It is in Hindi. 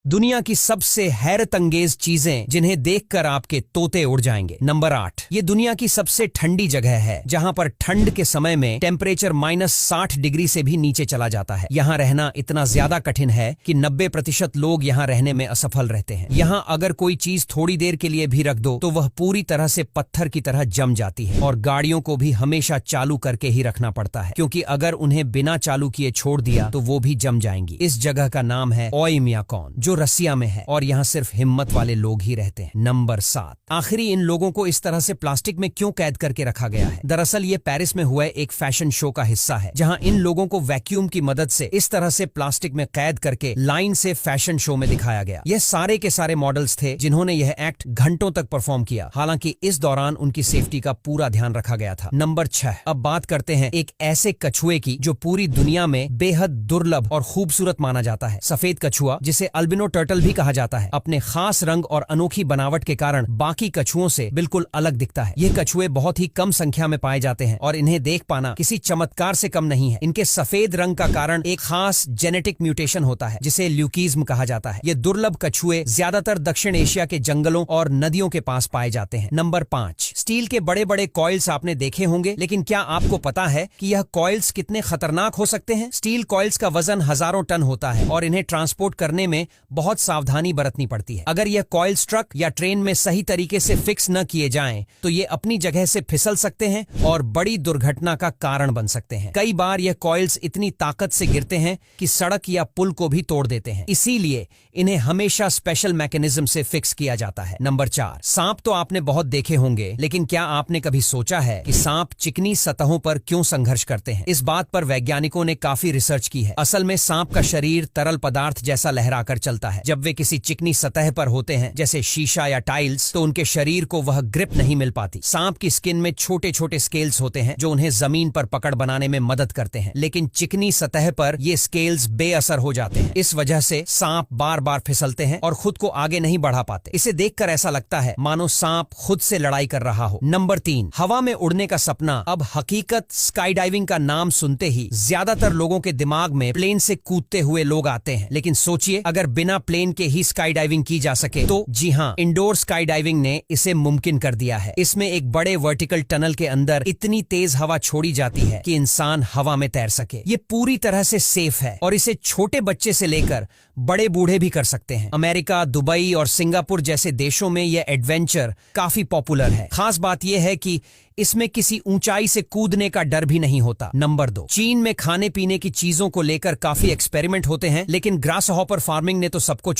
दुनिया की सबसे हैरत अंगेज चीजें जिन्हें देखकर आपके तोते उड़ जाएंगे। नंबर 8, ये दुनिया की सबसे ठंडी जगह है जहां पर ठंड के समय में टेम्परेचर -60 डिग्री से भी नीचे चला जाता है। यहाँ रहना इतना ज्यादा कठिन है कि 90% लोग यहाँ रहने में असफल रहते हैं। यहाँ अगर कोई चीज थोड़ी देर के लिए भी रख दो तो वह पूरी तरह से पत्थर की तरह जम जाती है और गाड़ियों को भी हमेशा चालू करके ही रखना पड़ता है, क्योंकि अगर उन्हें बिना चालू किए छोड़ दिया तो वो भी जम जाएंगी। इस जगह का नाम है ओयम्याकॉन, जो रसिया में है और यहाँ सिर्फ हिम्मत वाले लोग ही रहते हैं। नंबर 7, आखिरी इन लोगों को इस तरह से प्लास्टिक में क्यों कैद करके रखा गया है? दरअसल ये पेरिस में हुए एक फैशन शो का हिस्सा है, जहाँ इन लोगों को वैक्यूम की मदद से इस तरह से प्लास्टिक में कैद करके लाइन से फैशन शो में दिखाया गया। यह सारे के सारे मॉडल्स थे जिन्होंने यह एक्ट घंटों तक परफॉर्म किया, हालांकि इस दौरान उनकी सेफ्टी का पूरा ध्यान रखा गया था। नंबर 6, अब बात करते हैं एक ऐसे कछुए की जो पूरी दुनिया में बेहद दुर्लभ और खूबसूरत माना जाता है। सफेद कछुआ, जिसे अल्बिनो टर्टल भी कहा जाता है, अपने खास रंग और अनोखी बनावट के कारण बाकी कछुओं से बिल्कुल अलग दिखता है। ये कछुए बहुत ही कम संख्या में पाए जाते हैं और इन्हें देख पाना किसी चमत्कार से कम नहीं है। इनके सफेद रंग का कारण एक खास जेनेटिक म्यूटेशन होता है जिसे ल्यूकीज्म कहा जाता है। ये दुर्लभ कछुए ज्यादातर दक्षिण एशिया के जंगलों और नदियों के पास पाए जाते हैं। नंबर 5, स्टील के बड़े बड़े कॉइल्स आपने देखे होंगे, लेकिन क्या आपको पता है कि यह कॉइल्स कितने खतरनाक हो सकते हैं? स्टील कॉइल्स का वजन हजारों टन होता है और इन्हें ट्रांसपोर्ट करने में बहुत सावधानी बरतनी पड़ती है। अगर यह कॉइल्स ट्रक या ट्रेन में सही तरीके से फिक्स न किए जाएं, तो ये अपनी जगह से फिसल सकते हैं और बड़ी दुर्घटना का कारण बन सकते हैं। कई बार यह कॉइल्स इतनी ताकत से गिरते हैं कि सड़क या पुल को भी तोड़ देते हैं, इसीलिए इन्हें हमेशा स्पेशल मैकेनिज्म से फिक्स किया जाता है। नंबर 4, सांप तो आपने बहुत देखे होंगे, लेकिन क्या आपने कभी सोचा है कि सांप चिकनी सतहों पर क्यों संघर्ष करते हैं? इस बात पर वैज्ञानिकों ने काफी रिसर्च की है। असल में सांप का शरीर तरल पदार्थ जैसा लहराकर चलता है। जब वे किसी चिकनी सतह पर होते हैं, जैसे शीशा या टाइल्स, तो उनके शरीर को वह ग्रिप नहीं मिल पाती। सांप की स्किन में छोटे छोटे स्केल्स होते हैं जो उन्हें जमीन पर पकड़ बनाने में मदद करते हैं, लेकिन चिकनी सतह पर ये स्केल्स बेअसर हो जाते हैं। इस वजह से सांप बार बार फिसलते हैं और खुद को आगे नहीं बढ़ा पाते। इसे देखकर ऐसा लगता है मानो सांप खुद से लड़ाई कर रहा हो। नंबर 3, हवा में उड़ने का सपना। अब हकीकत, स्काई डाइविंग का नाम सुनते ही ज्यादातर लोगों के दिमाग में प्लेन से कूदते हुए लोग आते हैं, लेकिन सोचिए अगर बिना प्लेन के ही स्काई डाइविंग की जा सके तो? जी हाँ, इंडोर स्काई डाइविंग ने इसे मुमकिन कर दिया है। इसमें एक बड़े वर्टिकल टनल के अंदर इतनी तेज हवा छोड़ी जाती है कि इंसान हवा में तैर सके। ये पूरी तरह से सेफ है और इसे छोटे बच्चे से लेकर बड़े बूढ़े भी कर सकते हैं। अमेरिका, दुबई और सिंगापुर जैसे देशों में यह एडवेंचर काफी पॉपुलर है। खास बात यह है कि इसमें किसी ऊंचाई से कूदने का डर भी नहीं होता। नंबर 2, चीन में खाने पीने की चीजों को लेकर काफी एक्सपेरिमेंट होते हैं, लेकिन ग्रास हॉपर फार्मिंग ने तो सबको